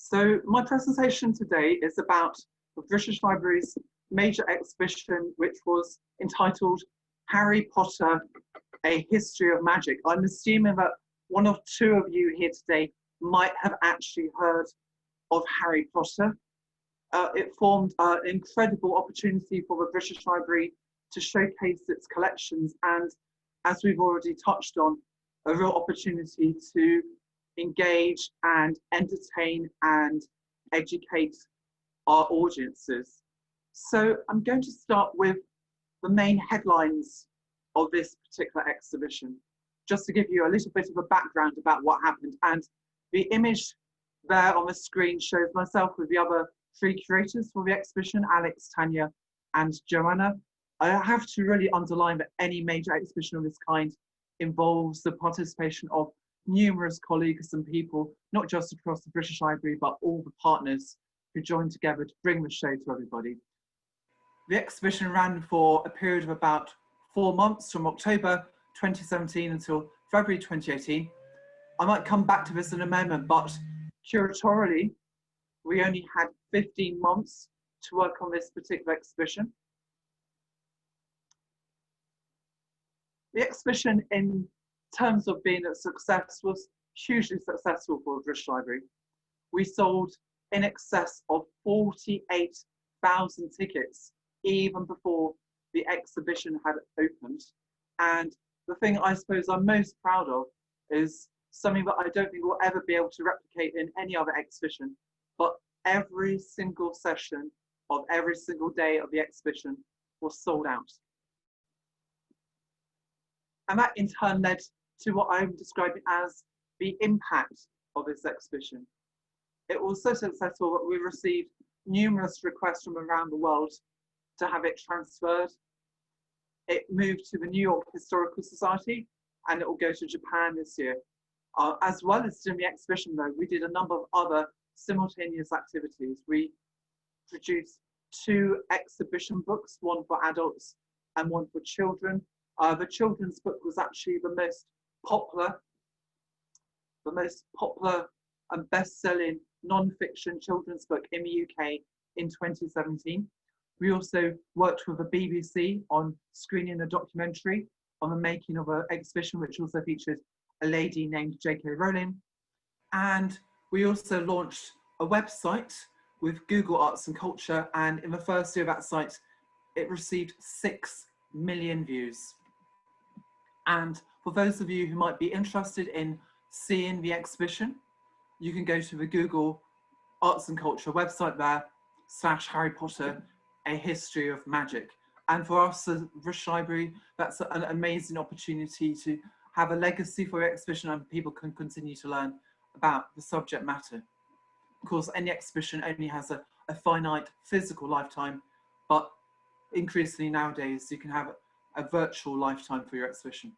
So my presentation today is about the British Library's major exhibition, which was entitled Harry Potter, A History of Magic. I'm assuming that one or two of you here today might have actually heard of Harry Potter. It formed an incredible opportunity for the British Library to showcase its collections, and as we've already touched on, a real opportunity to engage and entertain and educate our audiences. So I'm going to start with the main headlines of this particular exhibition, just to give you a little bit of a background about what happened. And the image there on the screen shows myself with the other three curators for the exhibition, Alex, Tanya, and Joanna. I have to really underline that any major exhibition of this kind involves the participation of numerous colleagues and people, not just across the British Library, but all the partners who joined together to bring the show to everybody. The exhibition ran for a period of about 4 months, from October 2017 until February 2018. I might come back to this in a moment, but curatorially, we only had 15 months to work on this particular exhibition. The exhibition, in terms of being a success, was hugely successful for the British Library. We sold in excess of 48,000 tickets even before the exhibition had opened. And the thing I suppose I'm most proud of is something that I don't think we'll ever be able to replicate in any other exhibition, but every single session of every single day of the exhibition was sold out. And that in turn led to what I'm describing as the impact of this exhibition. It was so successful that we received numerous requests from around the world to have it transferred. It moved to the New York Historical Society, and it will go to Japan this year. As well as doing the exhibition though, we did a number of other simultaneous activities. We produced 2 exhibition books, one for adults and one for children. The children's book was actually the most popular and best-selling non-fiction children's book in the UK in 2017. We also worked with the BBC on screening a documentary on the making of an exhibition, which also featured a lady named J.K. Rowling. And we also launched a website with Google Arts and Culture, and in the first year of that site, it received 6 million views. And for those of you who might be interested in seeing the exhibition, you can go to the Google Arts and Culture website there, /Harry Potter, A History of Magic. And for us as British Library, that's an amazing opportunity to have a legacy for the exhibition, and people can continue to learn about the subject matter. Of course, any exhibition only has a finite physical lifetime, but increasingly nowadays, you can have a virtual lifetime for your exhibition.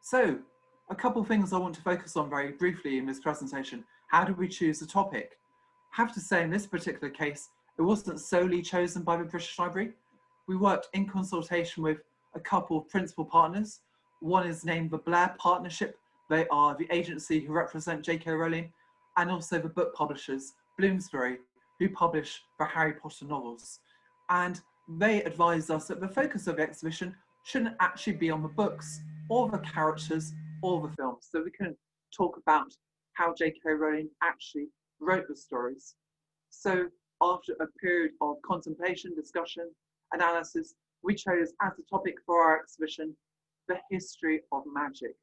So, a couple of things I want to focus on very briefly in this presentation. How did we choose the topic? I have to say, in this particular case, it wasn't solely chosen by the British Library. We worked in consultation with a couple of principal partners. One is named the Blair Partnership. They are the agency who represent J.K. Rowling, and also the book publishers, Bloomsbury, who publish the Harry Potter novels. And they advised us that the focus of the exhibition shouldn't actually be on the books or the characters or the films. So we can talk about how J.K. Rowling actually wrote the stories. So after a period of contemplation, discussion, analysis, we chose as the topic for our exhibition, the history of magic.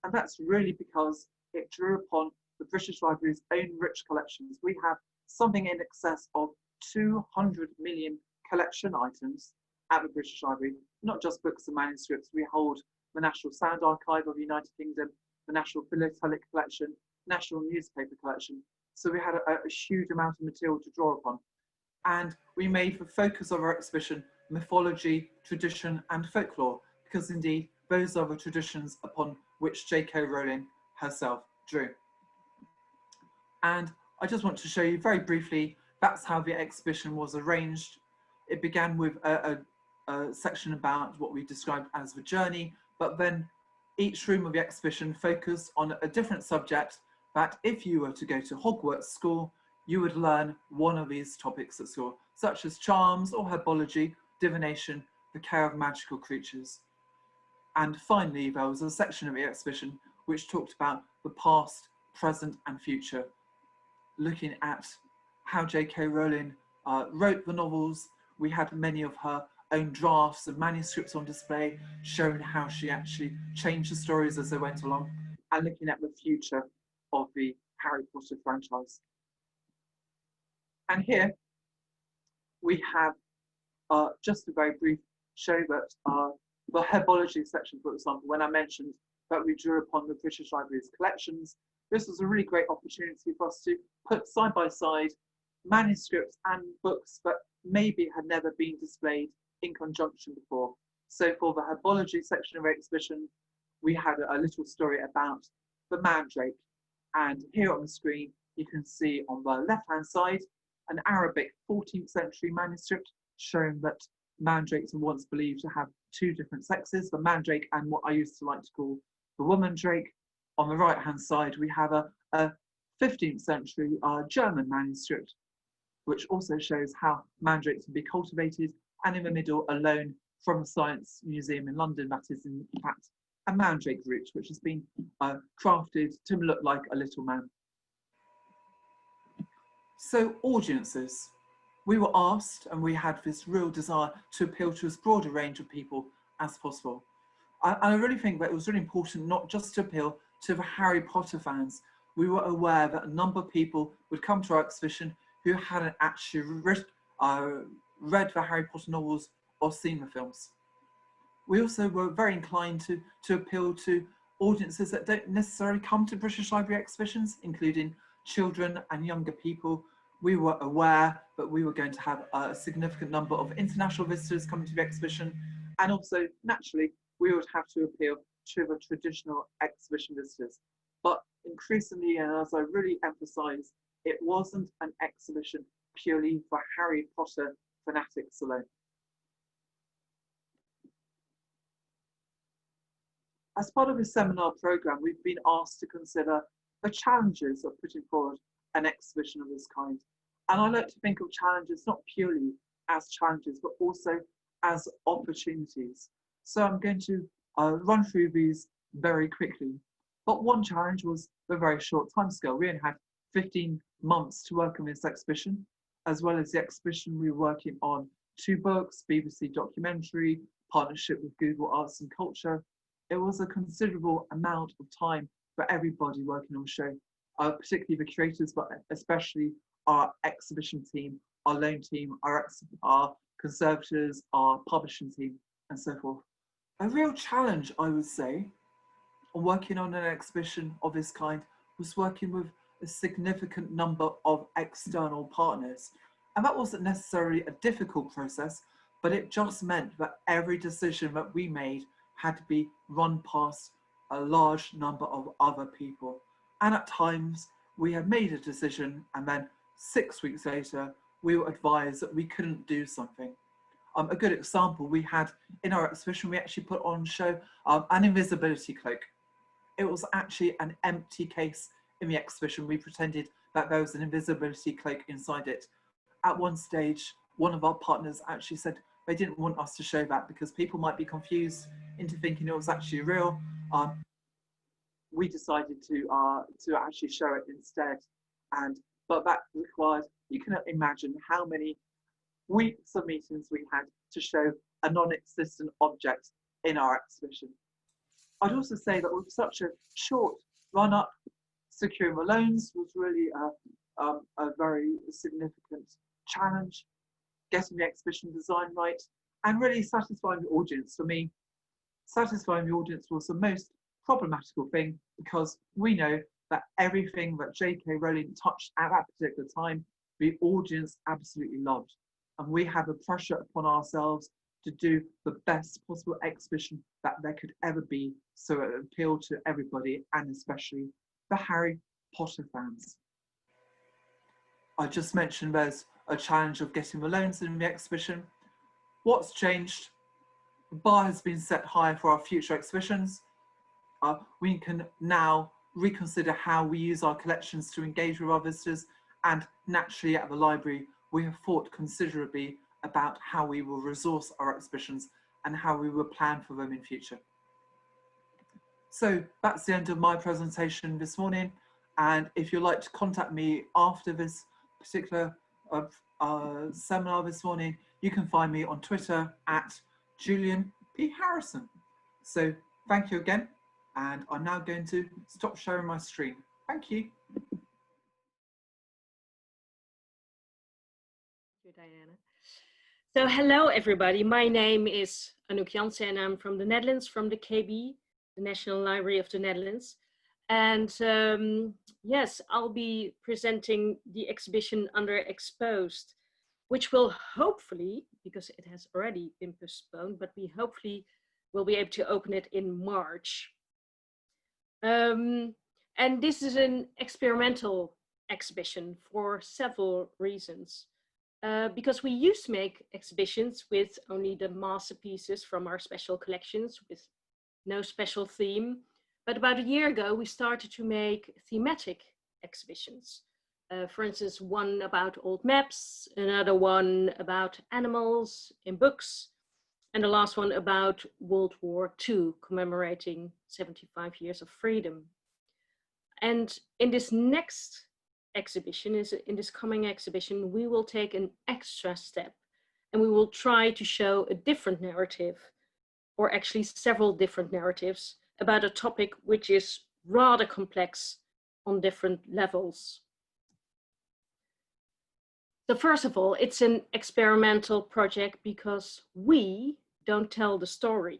And that's really because it drew upon the British Library's own rich collections. We have something in excess of 200 million collection items at the British Library, not just books and manuscripts. We hold the National Sound Archive of the United Kingdom, the National Philatelic Collection, National Newspaper Collection. So we had a huge amount of material to draw upon. And we made the focus of our exhibition mythology, tradition, and folklore, because indeed, those are the traditions upon which J.K. Rowling herself drew. And I just want to show you very briefly, that's how the exhibition was arranged. It began with a section about what we described as the journey, but then each room of the exhibition focused on a different subject that if you were to go to Hogwarts school, you would learn one of these topics at school, such as charms or herbology, divination, the care of magical creatures. And finally, there was a section of the exhibition which talked about the past, present and future, looking at how J.K. Rowling wrote the novels. We had many of her own drafts and manuscripts on display, showing how she actually changed the stories as they went along, and looking at the future of the Harry Potter franchise. And here we have just a very brief show that the herbology section, for example, when I mentioned that we drew upon the British Library's collections, this was a really great opportunity for us to put side by side manuscripts and books that maybe had never been displayed in conjunction before. So for the herbology section of the exhibition, we had a little story about the mandrake. And here on the screen, you can see on the left-hand side, an Arabic 14th century manuscript showing that mandrakes are once believed to have two different sexes, the mandrake and what I used to like to call the woman drake. On the right-hand side, we have a 15th century German manuscript, which also shows how mandrakes can be cultivated, and in the middle, a loan from a science museum in London that is in fact a mandrake root, which has been crafted to look like a little man. So audiences, we were asked, and we had this real desire to appeal to as broad a range of people as possible. I really think that it was really important not just to appeal to the Harry Potter fans. We were aware that a number of people would come to our exhibition who hadn't actually read the Harry Potter novels or seen the films. We also were very inclined to appeal to audiences that don't necessarily come to British Library exhibitions, including children and younger people. We were aware that we were going to have a significant number of international visitors coming to the exhibition, and also, naturally, we would have to appeal to the traditional exhibition visitors. But increasingly, and as I really emphasise, it wasn't an exhibition purely for Harry Potter fanatics alone. As part of the seminar programme, we've been asked to consider the challenges of putting forward an exhibition of this kind. And I like to think of challenges not purely as challenges, but also as opportunities. So I'm going to run through these very quickly. But one challenge was the very short timescale. We only had 15 months to work on this exhibition. As well as the exhibition, we were working on 2 books, BBC documentary, partnership with Google Arts and Culture. It was a considerable amount of time for everybody working on the show, particularly the curators, but especially our exhibition team, our loan team, our conservators, our publishing team, and so forth. A real challenge, I would say, working on an exhibition of this kind was working with a significant number of external partners. And that wasn't necessarily a difficult process, but it just meant that every decision that we made had to be run past a large number of other people. And at times we had made a decision and then 6 weeks later, we were advised that we couldn't do something. A good example we had in our exhibition, we actually put on show an invisibility cloak. It was actually an empty case in the exhibition. We pretended that there was an invisibility cloak inside it. At one stage, one of our partners actually said they didn't want us to show that because people might be confused into thinking it was actually real. We decided to actually show it instead, but that required, you can imagine how many weeks of meetings we had to show a non-existent object in our exhibition. I'd also say that with such a short run-up, securing the loans was really a very significant challenge. Getting the exhibition design right and really satisfying the audience. For me, satisfying the audience was the most problematical thing, because we know that everything that J.K. Rowling touched at that particular time, the audience absolutely loved. And we have a pressure upon ourselves to do the best possible exhibition that there could ever be, so it appealed to everybody, and especially the Harry Potter fans. I just mentioned there's a challenge of getting the loans in the exhibition. What's changed? The bar has been set high for our future exhibitions. We can now reconsider how we use our collections to engage with our visitors, and naturally at the library, we have thought considerably about how we will resource our exhibitions and how we will plan for them in future. So that's the end of my presentation this morning. And if you'd like to contact me after this particular seminar this morning, you can find me on Twitter at Julian P. Harrison. So thank you again. And I'm now going to stop sharing my screen. Thank you. Thank you, Diana. So hello, everybody. My name is Anouk Janssen, and I'm from the Netherlands, from the KB, the National Library of the Netherlands. And yes, I'll be presenting the exhibition Underexposed, which will hopefully, because it has already been postponed, but we hopefully will be able to open it in March. And this is an experimental exhibition for several reasons. Because we used to make exhibitions with only the masterpieces from our special collections with no special theme. But about a year ago, we started to make thematic exhibitions. For instance, one about old maps, another one about animals in books, and the last one about World War II, commemorating 75 years of freedom. And in this next exhibition, in this coming exhibition, we will take an extra step and we will try to show a different narrative, or actually several different narratives, about a topic which is rather complex on different levels. So first of all, it's an experimental project because we don't tell the story.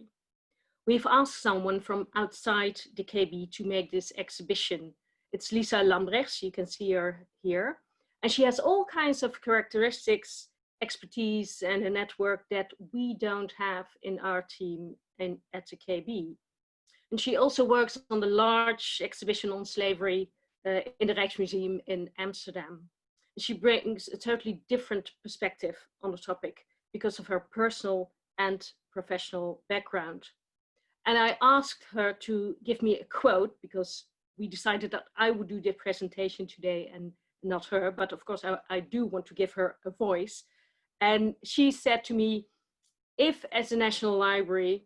We've asked someone from outside the KB to make this exhibition. It's Lisa Lambrechts, you can see her here. And she has all kinds of characteristics, expertise, and a network that we don't have in our team and at the KB. And she also works on the large exhibition on slavery in the Rijksmuseum in Amsterdam. And she brings a totally different perspective on the topic because of her personal and professional background. And I asked her to give me a quote because we decided that I would do the presentation today and not her, but of course I do want to give her a voice. And she said to me, if as a National Library,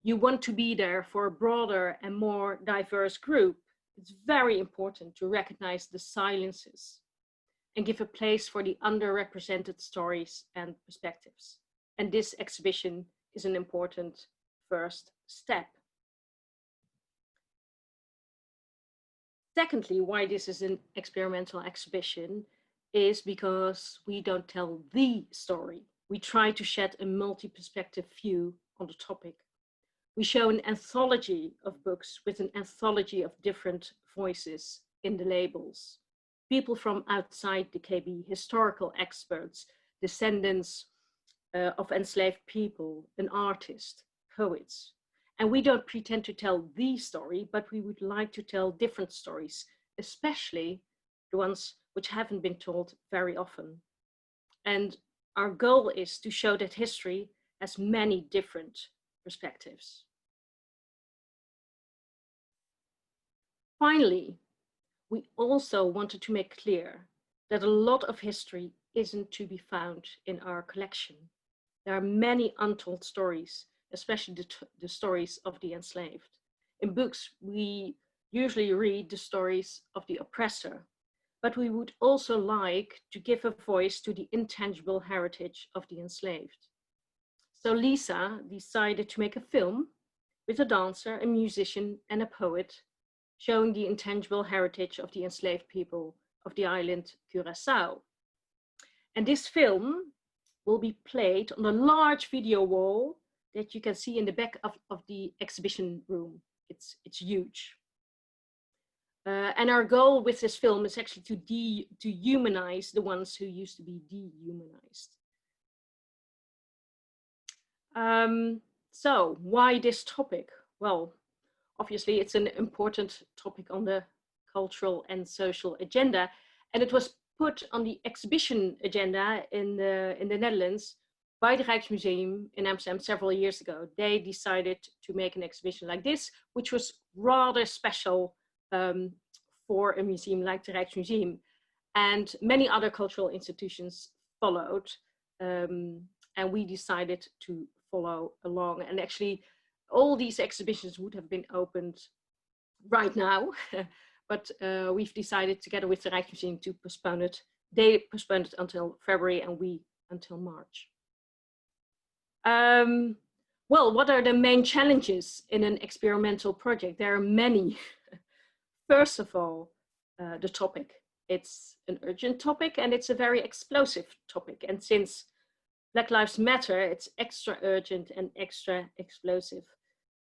you want to be there for a broader and more diverse group, it's very important to recognize the silences and give a place for the underrepresented stories and perspectives. And this exhibition is an important first step. Secondly, why this is an experimental exhibition is because we don't tell the story. We try to shed a multi-perspective view on the topic. We show an anthology of books with an anthology of different voices in the labels. People from outside the KB, historical experts, descendants of enslaved people, an artist, poets. And we don't pretend to tell the story, but we would like to tell different stories, especially the ones which haven't been told very often. And our goal is to show that history has many different perspectives. Finally, we also wanted to make clear that a lot of history isn't to be found in our collection. There are many untold stories, especially the stories of the enslaved. In books, we usually read the stories of the oppressor, but we would also like to give a voice to the intangible heritage of the enslaved. So Lisa decided to make a film with a dancer, a musician, and a poet, showing the intangible heritage of the enslaved people of the island Curaçao. And this film will be played on a large video wall that you can see in the back of the exhibition room. It's huge. And our goal with this film is actually to humanize the ones who used to be dehumanized. So why this topic? Well, obviously it's an important topic on the cultural and social agenda, and it was put on the exhibition agenda in the Netherlands by the Rijksmuseum in Amsterdam several years ago. They decided to make an exhibition like this, which was rather special for a museum like the Rijksmuseum. And many other cultural institutions followed, and we decided to follow along. And actually, all these exhibitions would have been opened right now, but we've decided together with the Rijksmuseum to postpone it. They postponed it until February and we until March. Well, what are the main challenges in an experimental project? There are many. First of all, the topic. It's an urgent topic and it's a very explosive topic. And since Black Lives Matter, it's extra urgent and extra explosive.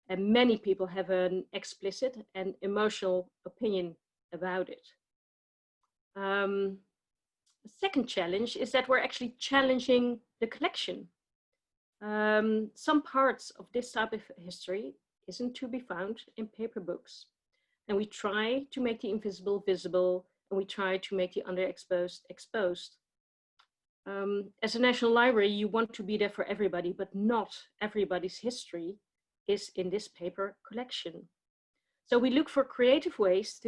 And many people have an explicit and emotional opinion about it. The second challenge is that we're actually challenging the collection. Some parts of this type of history isn't to be found in paper books. And we try to make the invisible visible, and we try to make the underexposed exposed. As a National Library, you want to be there for everybody, but not everybody's history is in this paper collection. So we look for creative ways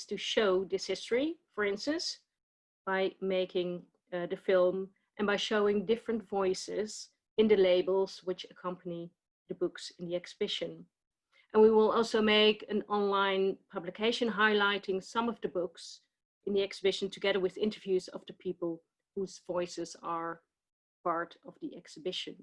to show this history, for instance, by making the film and by showing different voices in the labels which accompany the books in the exhibition. And we will also make an online publication highlighting some of the books in the exhibition together with interviews of the people whose voices are part of the exhibition.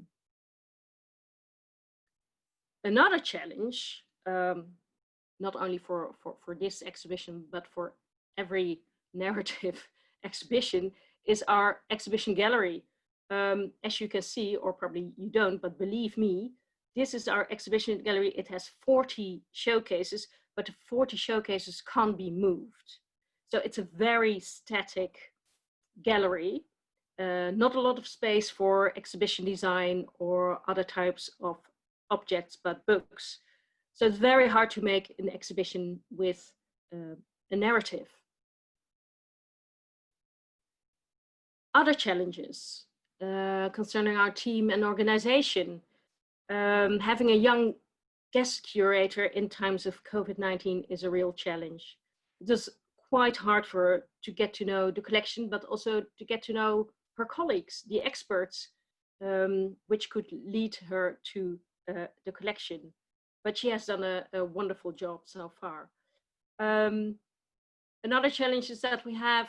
Another challenge, not only for this exhibition, but for every narrative exhibition, is our exhibition gallery. As you can see, or probably you don't, but believe me, this is our exhibition gallery. It has 40 showcases, but the 40 showcases can't be moved. So it's a very static gallery, not a lot of space for exhibition design or other types of objects, but books. So it's very hard to make an exhibition with a narrative. Other challenges concerning our team and organization. Having a young guest curator in times of COVID-19 is a real challenge. It was quite hard for her to get to know the collection, but also to get to know her colleagues, the experts, which could lead her to the collection. But she has done a wonderful job so far. Another challenge is that we have,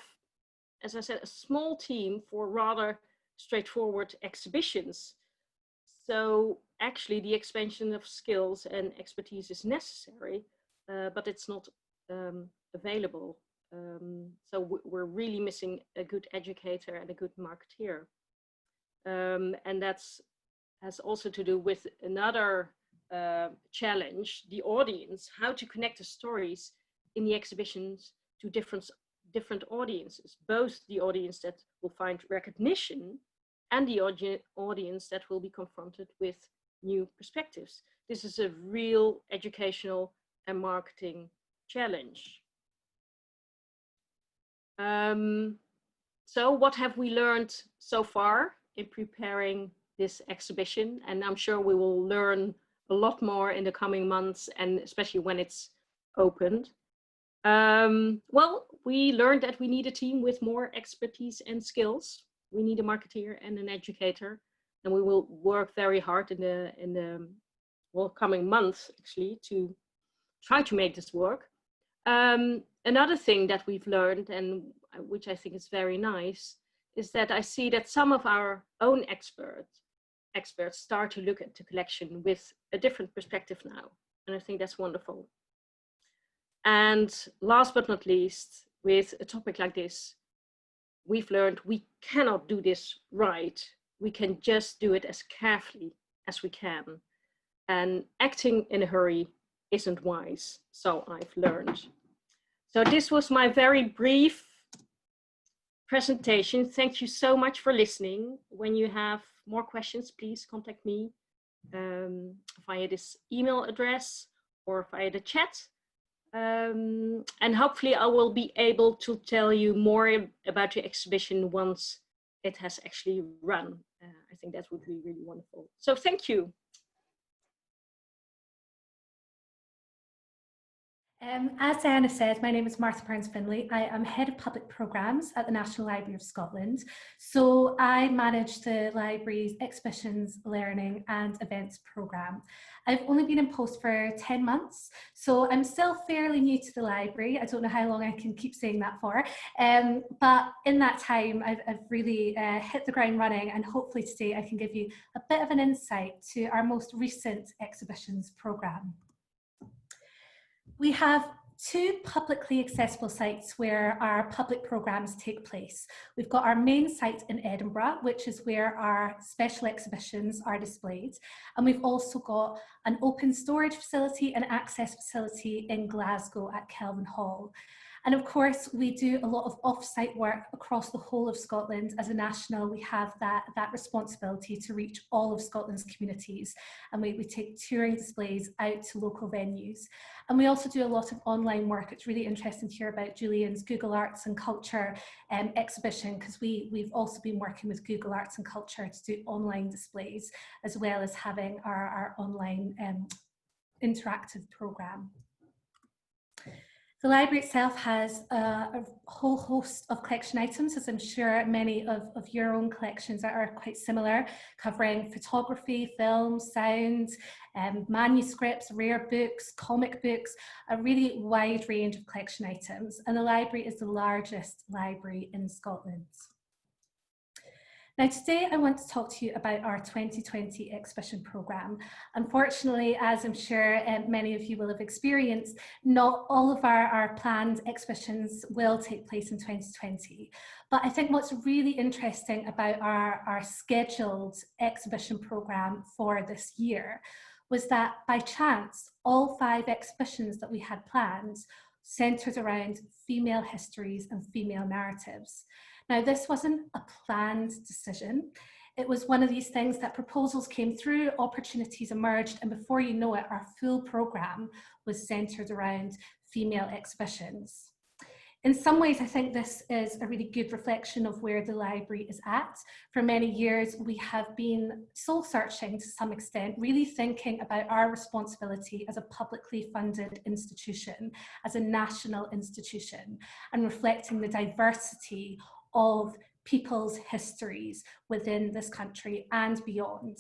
as I said, a small team for rather straightforward exhibitions. So actually the expansion of skills and expertise is necessary, but it's not available. So we're really missing a good educator and a good marketeer. And that's has also to do with another challenge, the audience, how to connect the stories in the exhibitions to different audiences, both the audience that will find recognition and the audience that will be confronted with new perspectives. This is a real educational and marketing challenge. So what have we learned so far in preparing this exhibition? And I'm sure we will learn a lot more in the coming months, and especially when it's opened. Well, we learned that we need a team with more expertise and skills. We need a marketeer and an educator, and we will work very hard in the coming months actually to try to make this work. Another thing that we've learned, and which I think is very nice, is that I see that some of our own experts start to look at the collection with a different perspective now, and I think that's wonderful. And last but not least, with a topic like this, we've learned we cannot do this right. We can just do it as carefully as we can. And acting in a hurry isn't wise, so I've learned. So this was my very brief presentation. Thank you so much for listening. When you have more questions, please contact me via this email address or via the chat. And hopefully I will be able to tell you more about the exhibition once it has actually run. I think that would be really wonderful. So thank you. As Diana said, my name is Martha Burns-Findlay. I am Head of Public Programmes at the National Library of Scotland. So I manage the library's Exhibitions, Learning and Events programme. I've only been in post for 10 months, so I'm still fairly new to the library. I don't know how long I can keep saying that for, but in that time I've really hit the ground running, and hopefully today I can give you a bit of an insight to our most recent Exhibitions programme. We have two publicly accessible sites where our public programmes take place. We've got our main site in Edinburgh, which is where our special exhibitions are displayed. And we've also got an open storage facility and access facility in Glasgow at Kelvin Hall. And of course, we do a lot of off-site work across the whole of Scotland. As a national, we have that responsibility to reach all of Scotland's communities. And we take touring displays out to local venues. And we also do a lot of online work. It's really interesting to hear about Julian's Google Arts and Culture exhibition, because we've also been working with Google Arts and Culture to do online displays, as well as having our online interactive programme. The library itself has a whole host of collection items, as I'm sure many of your own collections are quite similar, covering photography, film, sound, manuscripts, rare books, comic books, a really wide range of collection items. And the library is the largest library in Scotland. Now today I want to talk to you about our 2020 exhibition programme. Unfortunately, as I'm sure many of you will have experienced, not all of our planned exhibitions will take place in 2020. But I think what's really interesting about our scheduled exhibition programme for this year was that by chance, all 5 exhibitions that we had planned centred around female histories and female narratives. Now, this wasn't a planned decision. It was one of these things that proposals came through, opportunities emerged, and before you know it, our full programme was centred around female exhibitions. In some ways, I think this is a really good reflection of where the library is at. For many years, we have been soul searching to some extent, really thinking about our responsibility as a publicly funded institution, as a national institution, and reflecting the diversity of people's histories within this country and beyond.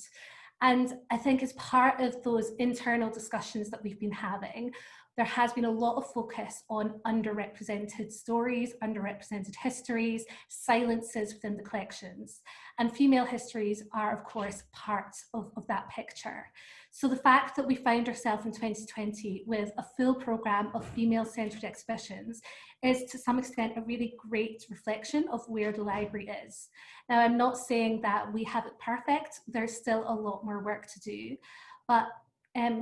And I think as part of those internal discussions that we've been having, there has been a lot of focus on underrepresented stories, underrepresented histories, silences within the collections. And female histories are, of course, part of that picture. So the fact that we found ourselves in 2020 with a full programme of female-centred exhibitions is to some extent a really great reflection of where the library is. Now, I'm not saying that we have it perfect. There's still a lot more work to do, but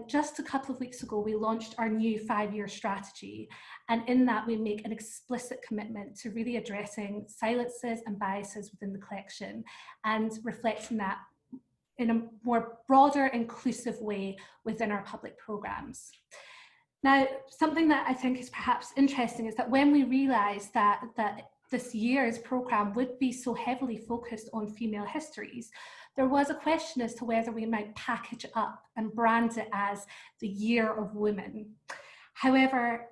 just a couple of weeks ago, we launched our new 5-year strategy. And in that, we make an explicit commitment to really addressing silences and biases within the collection and reflecting that in a more broader, inclusive way within our public programmes. Now, something that I think is perhaps interesting is that when we realised that this year's programme would be so heavily focused on female histories, there was a question as to whether we might package it up and brand it as the Year of Women. However,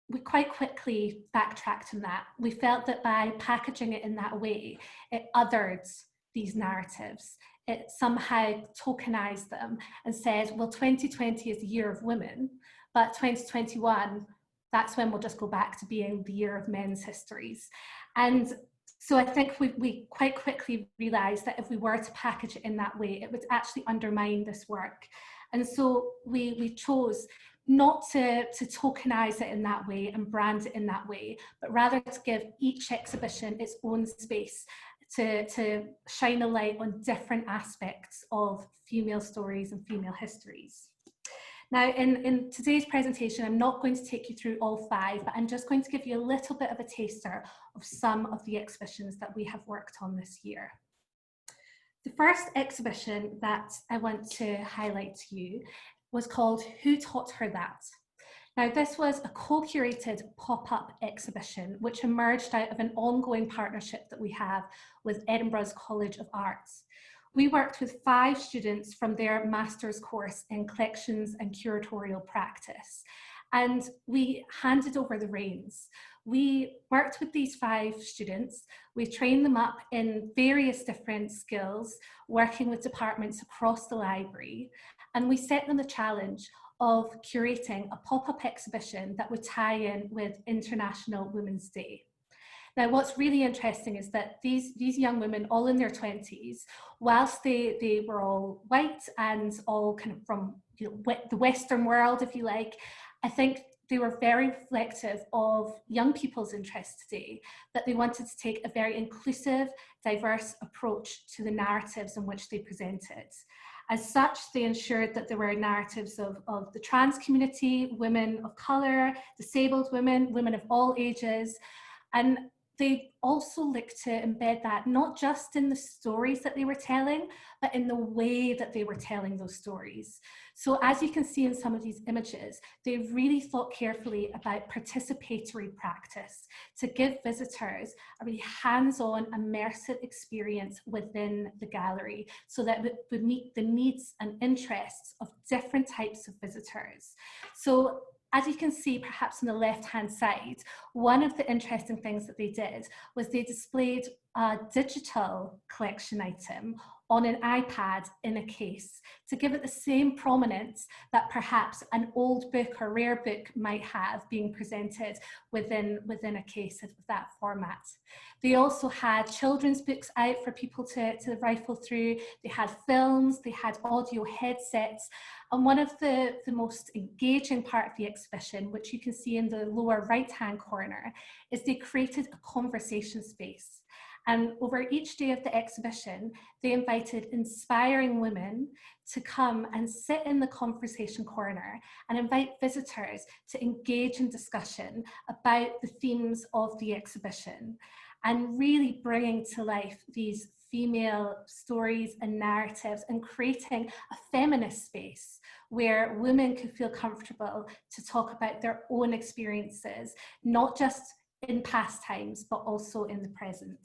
we quite quickly backtracked on that. We felt that by packaging it in that way, it othered these narratives. It somehow tokenized them and said, well, 2020 is the Year of Women, but 2021, that's when we'll just go back to being the Year of Men's Histories. And so I think we quite quickly realised that if we were to package it in that way, it would actually undermine this work. And so we chose not to tokenise it in that way and brand it in that way, but rather to give each exhibition its own space to shine a light on different aspects of female stories and female histories. Now, in today's presentation, I'm not going to take you through all 5, but I'm just going to give you a little bit of a taster of some of the exhibitions that we have worked on this year. The first exhibition that I want to highlight to you was called Who Taught Her That? Now, this was a co-curated pop-up exhibition which emerged out of an ongoing partnership that we have with Edinburgh's College of Arts. We worked with 5 students from their master's course in collections and curatorial practice. and we handed over the reins. We worked with these 5 students. We trained them up in various different skills, working with departments across the library, and we set them the challenge of curating a pop-up exhibition that would tie in with International Women's Day. Now, what's really interesting is that these young women, all in their 20s, whilst they were all white and all kind of from, you know, the Western world, if you like, I think they were very reflective of young people's interests today, that they wanted to take a very inclusive, diverse approach to the narratives in which they presented. As such, they ensured that there were narratives of the trans community, women of colour, disabled women, women of all ages, and they also looked to embed that not just in the stories that they were telling, but in the way that they were telling those stories. So as you can see in some of these images, they really thought carefully about participatory practice to give visitors a really hands-on, immersive experience within the gallery, so that it would meet the needs and interests of different types of visitors. So as you can see, perhaps on the left-hand side, one of the interesting things that they did was they displayed a digital collection item on an iPad in a case to give it the same prominence that perhaps an old book or rare book might have being presented within a case of that format. They also had children's books out for people to rifle through. They had films, they had audio headsets. And one of the most engaging part of the exhibition, which you can see in the lower right-hand corner, is they created a conversation space. And over each day of the exhibition, they invited inspiring women to come and sit in the conversation corner and invite visitors to engage in discussion about the themes of the exhibition, and really bringing to life these female stories and narratives and creating a feminist space where women could feel comfortable to talk about their own experiences, not just in past times, but also in the present.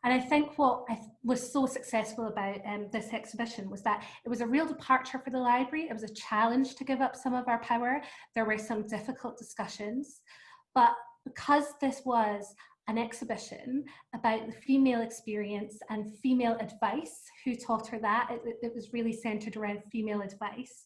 And I think what was so successful about this exhibition was that it was a real departure for the library. It was a challenge to give up some of our power. There were some difficult discussions, but because this was an exhibition about the female experience and female advice, who taught her that, it was really centered around female advice.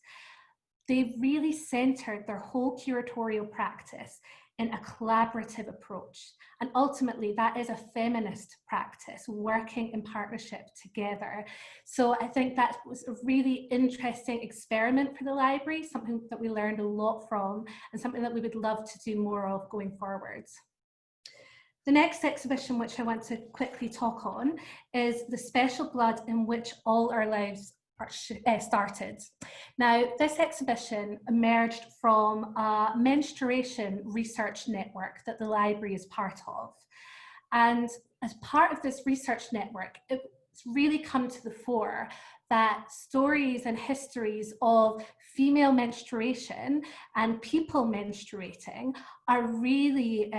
They really centered their whole curatorial practice in a collaborative approach. And ultimately, that is a feminist practice, working in partnership together. So I think that was a really interesting experiment for the library, something that we learned a lot from, and something that we would love to do more of going forwards. The next exhibition, which I want to quickly talk on, is The Special Blood in Which All Our Lives started. Now, this exhibition emerged from a menstruation research network that the library is part of. And as part of this research network, it's really come to the fore that stories and histories of female menstruation and people menstruating are really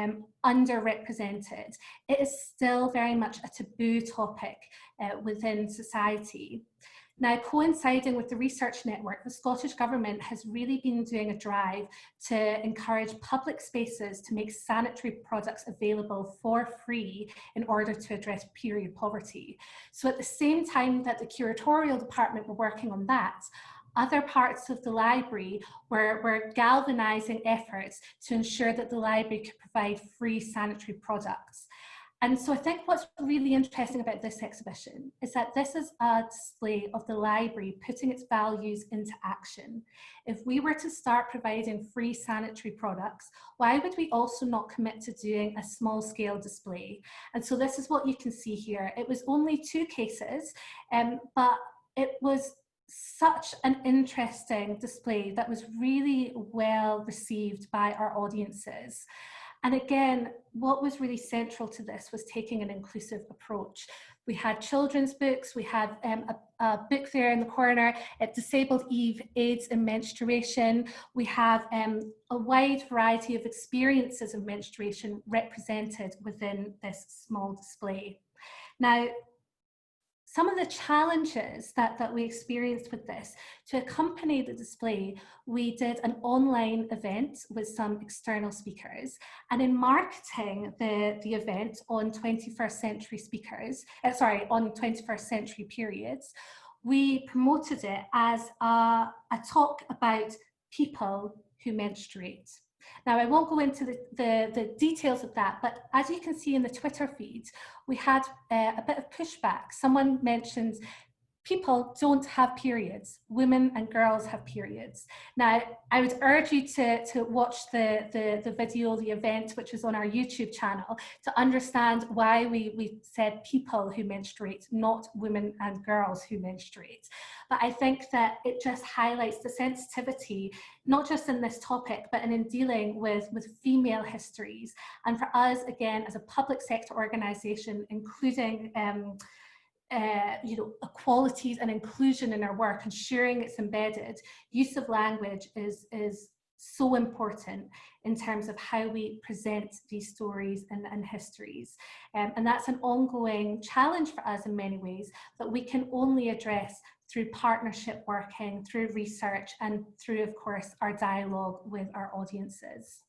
underrepresented. It is still very much a taboo topic within society. Now, coinciding with the research network, the Scottish Government has really been doing a drive to encourage public spaces to make sanitary products available for free in order to address period poverty. So at the same time that the curatorial department were working on that, other parts of the library were galvanising efforts to ensure that the library could provide free sanitary products. And so I think what's really interesting about this exhibition is that this is a display of the library putting its values into action. If we were to start providing free sanitary products, why would we also not commit to doing a small scale display? And so this is what you can see here. It was only 2 cases, but it was such an interesting display that was really well received by our audiences. And again, what was really central to this was taking an inclusive approach. We had children's books, we had a book there in the corner, Disabled Eve, AIDS and Menstruation. We have a wide variety of experiences of menstruation represented within this small display. Now, some of the challenges that we experienced with this, to accompany the display, we did an online event with some external speakers. And in marketing the event on 21st century speakers, on 21st century periods, we promoted it as a talk about people who menstruate. Now, I won't go into the details of that, but as you can see in the Twitter feed, we had a bit of pushback. Someone mentioned people don't have periods, women and girls have periods. Now, I would urge you to watch the video, the event, which is on our YouTube channel, to understand why we said people who menstruate, not women and girls who menstruate. But I think that it just highlights the sensitivity, not just in this topic, but in dealing with female histories. And for us, again, as a public sector organisation, including equalities and inclusion in our work, ensuring it's embedded, use of language is so important in terms of how we present these stories and histories. And that's an ongoing challenge for us in many ways that we can only address through partnership working, through research, and through, of course, our dialogue with our audiences.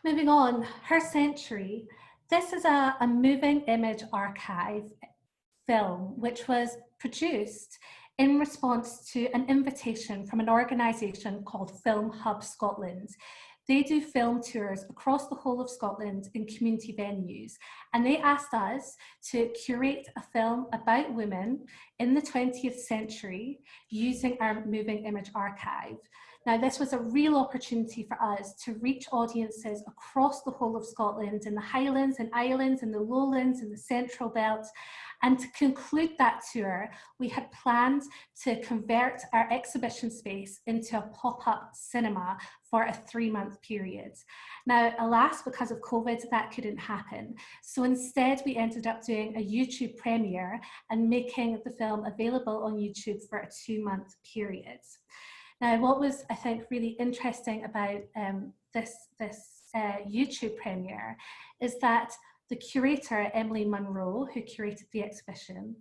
Moving on, Her Century. This is a moving image archive film which was produced in response to an invitation from an organisation called Film Hub Scotland. They do film tours across the whole of Scotland in community venues, and they asked us to curate a film about women in the 20th century using our moving image archive. Now, this was a real opportunity for us to reach audiences across the whole of Scotland, in the Highlands and Islands, in the Lowlands, in the Central Belt. And to conclude that tour, we had planned to convert our exhibition space into a pop-up cinema for a 3-month period. Now, alas, because of COVID, that couldn't happen. So instead, we ended up doing a YouTube premiere and making the film available on YouTube for a 2-month period. Now, what was, I think, really interesting about this YouTube premiere is that the curator, Emily Munro, who curated the exhibition,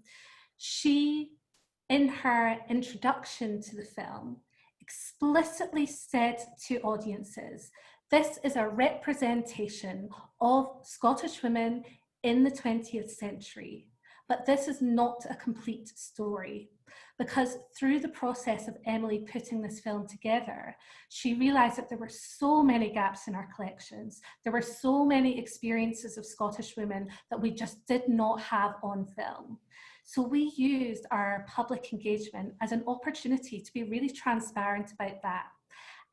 she, in her introduction to the film, explicitly said to audiences, this is a representation of Scottish women in the 20th century, but this is not a complete story. Because through the process of Emily putting this film together, she realised that there were so many gaps in our collections. There were so many experiences of Scottish women that we just did not have on film. So we used our public engagement as an opportunity to be really transparent about that.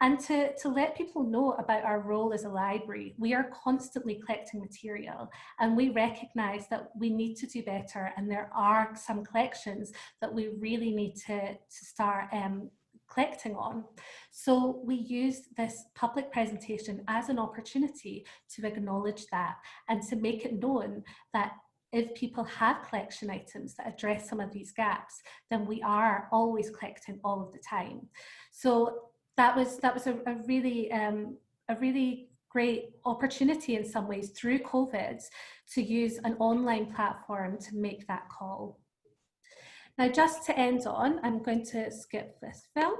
And to let people know about our role as a library. We are constantly collecting material, and we recognise that we need to do better, and there are some collections that we really need to start collecting on. So we used this public presentation as an opportunity to acknowledge that and to make it known that if people have collection items that address some of these gaps, then we are always collecting all of the time. So that was a really great opportunity in some ways through COVID to use an online platform to make that call. Now, just to end on, I'm going to skip this film.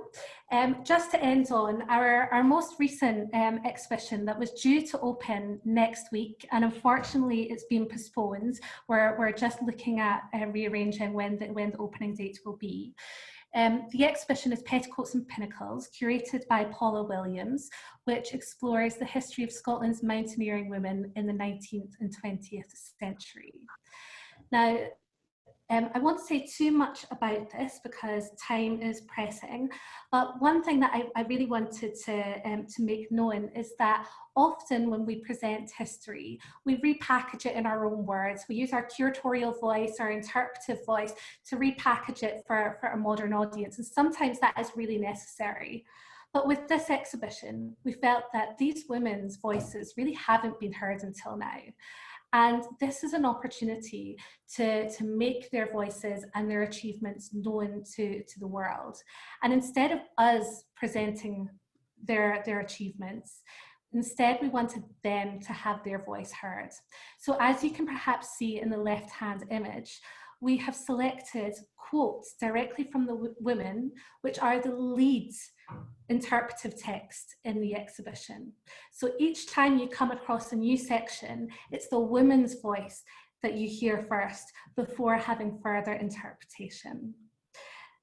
Just to end on, our most recent exhibition that was due to open next week, and unfortunately it's been postponed. We're just looking at rearranging when the opening date will be. The exhibition is Petticoats and Pinnacles, curated by Paula Williams, which explores the history of Scotland's mountaineering women in the 19th and 20th century. Now, I won't say too much about this because time is pressing, but one thing that I really wanted to make known is that often when we present history, we repackage it in our own words. We use our curatorial voice, our interpretive voice to repackage it for a modern audience, and sometimes that is really necessary. But with this exhibition, we felt that these women's voices really haven't been heard until now. And this is an opportunity to make their voices and their achievements known to the world. And instead of us presenting their achievements, Instead, we wanted them to have their voice heard. So as you can perhaps see in the left-hand image, we have selected quotes directly from the women, which are the lead interpretive text in the exhibition. So each time you come across a new section, it's the woman's voice that you hear first before having further interpretation.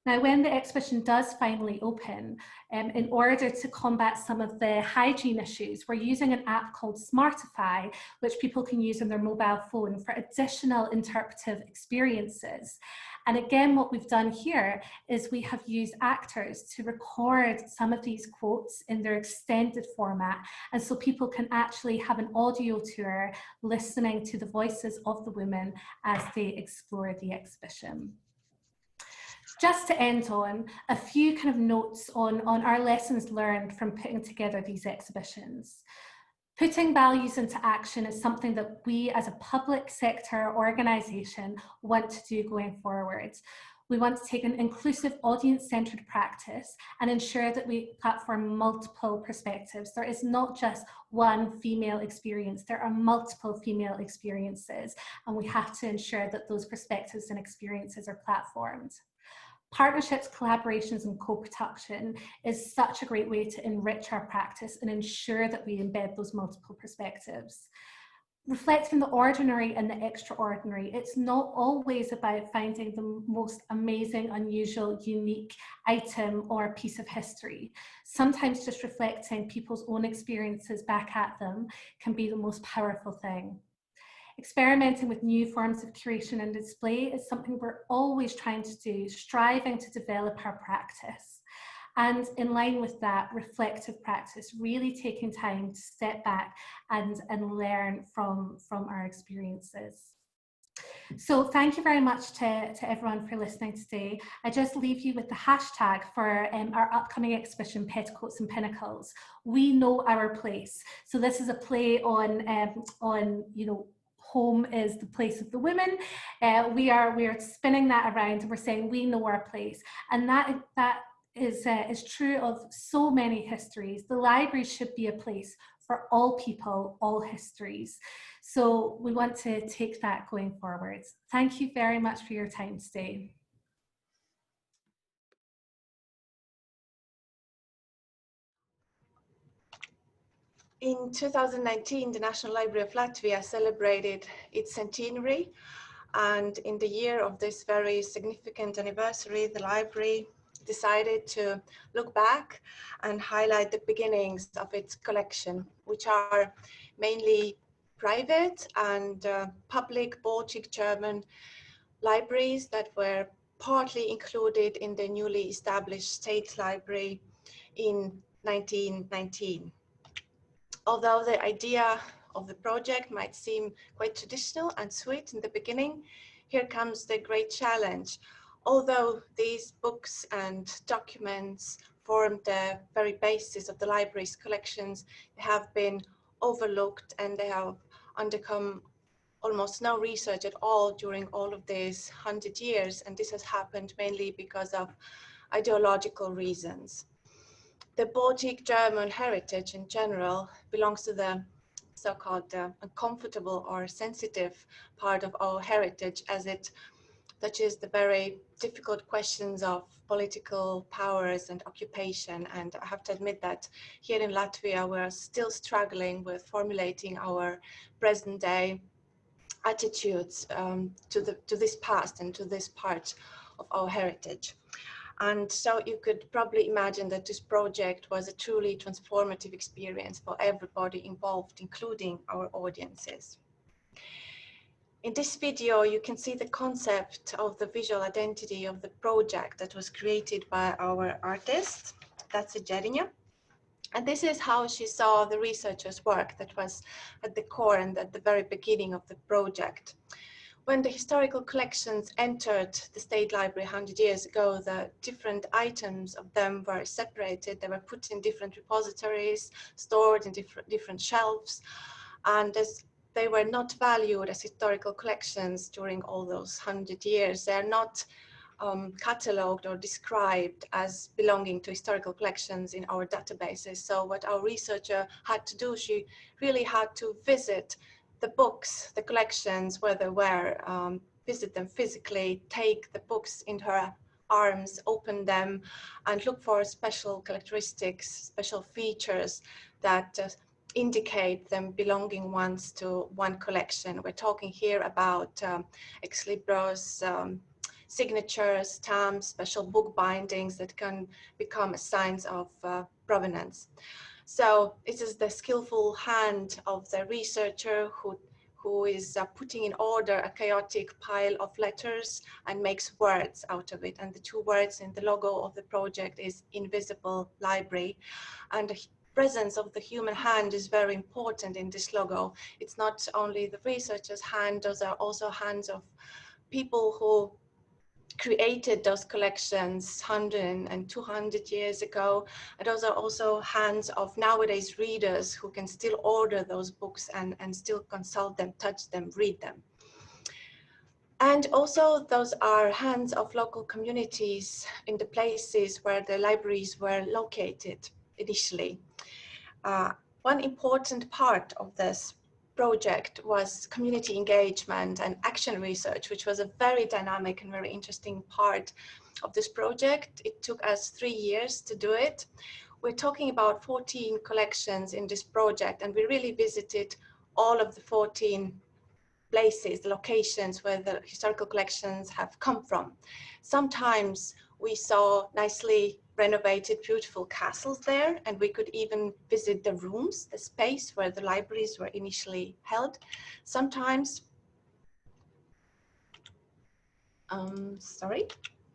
Now, when the exhibition does finally open, in order to combat some of the hygiene issues, we're using an app called Smartify, which people can use on their mobile phone for additional interpretive experiences. And again, what we've done here is we have used actors to record some of these quotes in their extended format. And so people can actually have an audio tour listening to the voices of the women as they explore the exhibition. Just to end on, a few kind of notes on our lessons learned from putting together these exhibitions. Putting values into action is something that we as a public sector organisation want to do going forward. We want to take an inclusive, audience-centred practice and ensure that we platform multiple perspectives. There is not just one female experience, there are multiple female experiences, and we have to ensure that those perspectives and experiences are platformed. Partnerships, collaborations, and co-production is such a great way to enrich our practice and ensure that we embed those multiple perspectives. Reflecting the ordinary and the extraordinary, it's not always about finding the most amazing, unusual, unique item or piece of history. Sometimes just reflecting people's own experiences back at them can be the most powerful thing. Experimenting with new forms of curation and display is something we're always trying to do, striving to develop our practice. And in line with that, reflective practice, really taking time to step back and learn from our experiences. So thank you very much to everyone for listening today. I just leave you with the hashtag for our upcoming exhibition, Petticoats and Pinnacles. We know our place. So this is a play on you know, home is the place of the women. We are spinning that around and we're saying we know our place, and that is true of so many histories. The library should be a place for all people, all histories. So we want to take that going forwards. Thank you very much for your time today. In 2019, the National Library of Latvia celebrated its centenary, and in the year of this very significant anniversary, the library decided to look back and highlight the beginnings of its collection, which are mainly private and public Baltic German libraries that were partly included in the newly established State Library in 1919. Although the idea of the project might seem quite traditional and sweet in the beginning, here comes the great challenge. Although these books and documents form the very basis of the library's collections, they have been overlooked and they have undergone almost no research at all during all of these 100 years. And this has happened mainly because of ideological reasons. The Baltic German heritage in general belongs to the so-called uncomfortable or sensitive part of our heritage, as it touches the very difficult questions of political powers and occupation. And I have to admit that here in Latvia, we're still struggling with formulating our present day attitudes to this past and to this part of our heritage. And so you could probably imagine that this project was a truly transformative experience for everybody involved, including our audiences. In this video, you can see the concept of the visual identity of the project that was created by our artist, that's Jeriņa. And this is how she saw the researchers' work that was at the core and at the very beginning of the project. When the historical collections entered the State Library 100 years ago, the different items of them were separated. They were put in different repositories, stored in different shelves, and as they were not valued as historical collections during all those 100 years. They are not catalogued or described as belonging to historical collections in our databases. So what our researcher had to do, she really had to visit the books, the collections where they were, visit them physically, take the books in her arms, open them, and look for special characteristics, special features that indicate them belonging once to one collection. We're talking here about ex libris, signatures, stamps, special book bindings that can become signs of provenance. So it is the skillful hand of the researcher who is putting in order a chaotic pile of letters and makes words out of it. And the two words in the logo of the project is Invisible Library. And the presence of the human hand is very important in this logo. It's not only the researcher's hand, those are also hands of people who created those collections 100 and 200 years ago. And those are also hands of nowadays readers who can still order those books and still consult them, touch them, read them. And also those are hands of local communities in the places where the libraries were located initially. One important part of this project was community engagement and action research, which was a very dynamic and very interesting part of this project. It took us 3 years to do it. We're talking about 14 collections in this project, and we really visited all of the 14 places, the locations where the historical collections have come from. Sometimes we saw nicely renovated, beautiful castles there, and we could even visit the rooms, the space where the libraries were initially held. Sometimes,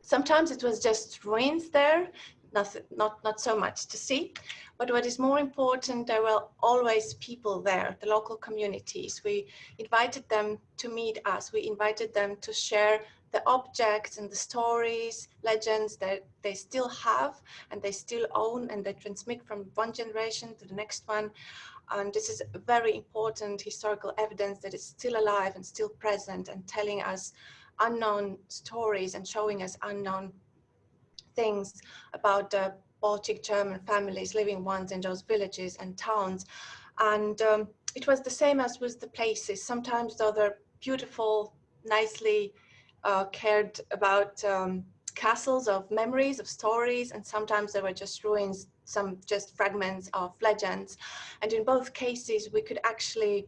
sometimes it was just ruins there, not so much to see. But what is more important, there were always people there, the local communities. We invited them to meet us. We invited them to share the objects and the stories, legends that they still have and they still own, and they transmit from one generation to the next one. And this is very important historical evidence that is still alive and still present and telling us unknown stories and showing us unknown things about the Baltic German families living once in those villages and towns. And it was the same as with the places. Sometimes though they're beautiful, nicely cared about castles of memories, of stories, and sometimes they were just ruins, some just fragments of legends. And in both cases, we could actually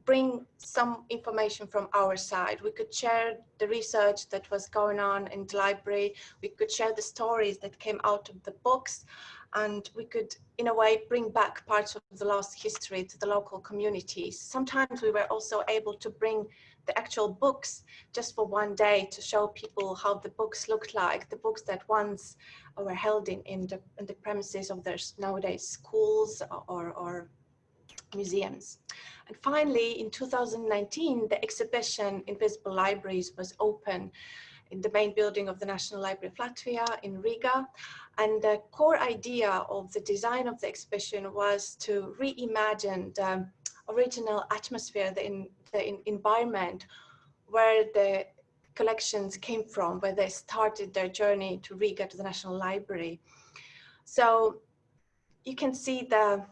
bring some information from our side. We could share the research that was going on in the library. We could share the stories that came out of the books, and we could, in a way, bring back parts of the lost history to the local communities. Sometimes we were also able to bring the actual books just for one day to show people how the books looked like, the books that once were held in the premises of their nowadays schools or museums. And finally, in 2019, the exhibition Invisible Libraries was open in the main building of the National Library of Latvia in Riga. And the core idea of the design of the exhibition was to reimagine the original atmosphere, the environment where the collections came from, where they started their journey to Riga, to the National Library. So you can see the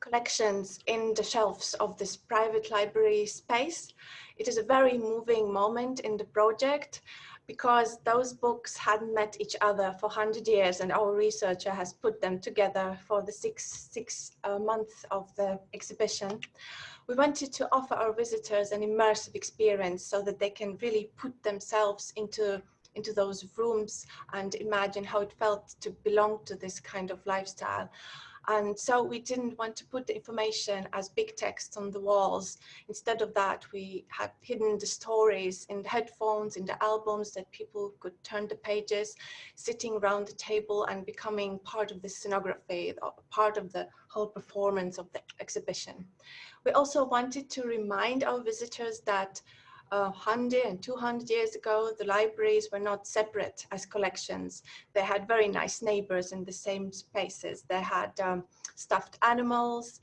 collections in the shelves of this private library space. It is a very moving moment in the project because those books hadn't met each other for 100 years, and our researcher has put them together for the six months of the exhibition. We wanted to offer our visitors an immersive experience so that they can really put themselves into those rooms and imagine how it felt to belong to this kind of lifestyle. And so we didn't want to put the information as big text on the walls. Instead of that, we had hidden the stories in the headphones, in the albums, that people could turn the pages, sitting around the table and becoming part of the scenography, part of the whole performance of the exhibition. We also wanted to remind our visitors that 100 and 200 years ago, the libraries were not separate as collections. They had very nice neighbors in the same spaces. They had stuffed animals,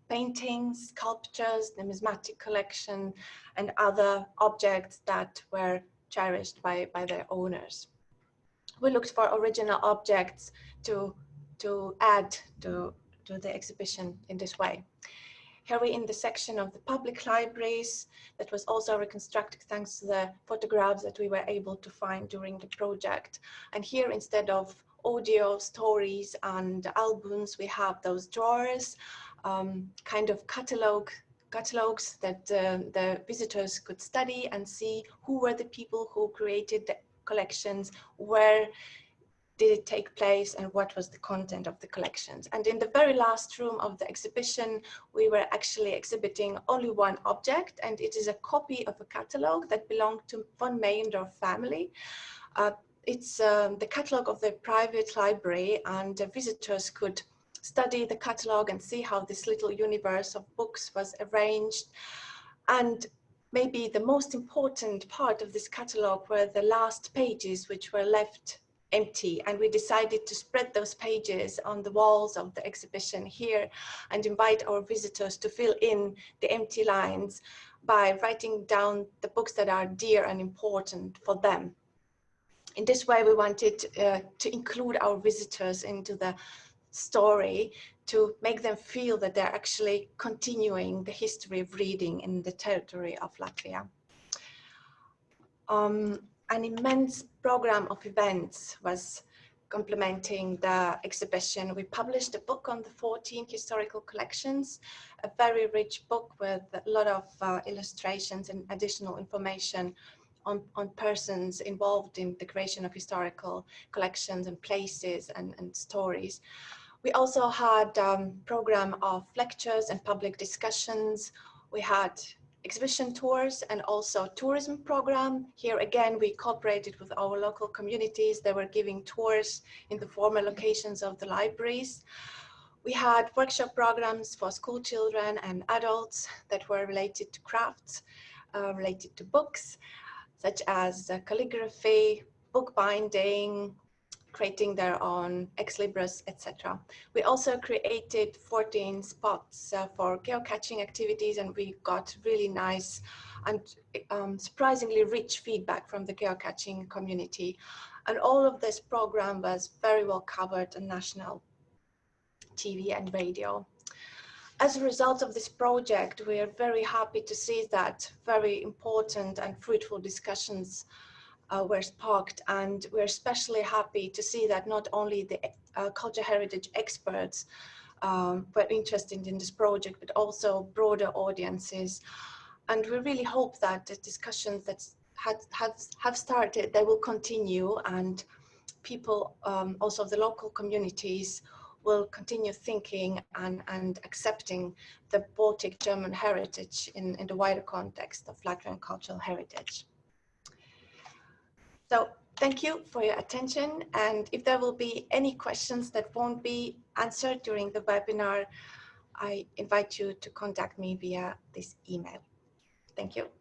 paintings, sculptures, numismatic collection, and other objects that were cherished by their owners. We looked for original objects to add to the exhibition in this way. Here we're in the section of the public libraries that was also reconstructed thanks to the photographs that we were able to find during the project. And here, instead of audio stories and albums, we have those drawers, kind of catalogs that the visitors could study and see who were the people who created the collections, where did it take place, and what was the content of the collections. And in the very last room of the exhibition, we were actually exhibiting only one object, and it is a copy of a catalogue that belonged to von Meyendorff family. It's the catalogue of the private library, and the visitors could study the catalogue and see how this little universe of books was arranged. And maybe the most important part of this catalogue were the last pages, which were left empty, and we decided to spread those pages on the walls of the exhibition here and invite our visitors to fill in the empty lines by writing down the books that are dear and important for them. In this way, we wanted to include our visitors into the story, to make them feel that they're actually continuing the history of reading in the territory of Latvia. An immense program of events was complementing the exhibition. We published a book on the 14 historical collections, a very rich book with a lot of illustrations and additional information on persons involved in the creation of historical collections and places and stories. We also had a program of lectures and public discussions. We had exhibition tours and also tourism program. Here again, we cooperated with our local communities. They were giving tours in the former locations of the libraries. We had workshop programs for school children and adults that were related to crafts, related to books, such as calligraphy, bookbinding, creating their own ex libris, etc. We also created 14 spots for geocaching activities, and we got really nice and surprisingly rich feedback from the geocaching community. And all of this program was very well covered on national TV and radio. As a result of this project, we are very happy to see that very important and fruitful discussions were sparked, and we're especially happy to see that not only the culture heritage experts were interested in this project, but also broader audiences. And we really hope that the discussions that have started, they will continue, and people, also the local communities, will continue thinking and accepting the Baltic German heritage in the wider context of Latvian cultural heritage. So thank you for your attention, and if there will be any questions that won't be answered during the webinar, I invite you to contact me via this email. Thank you.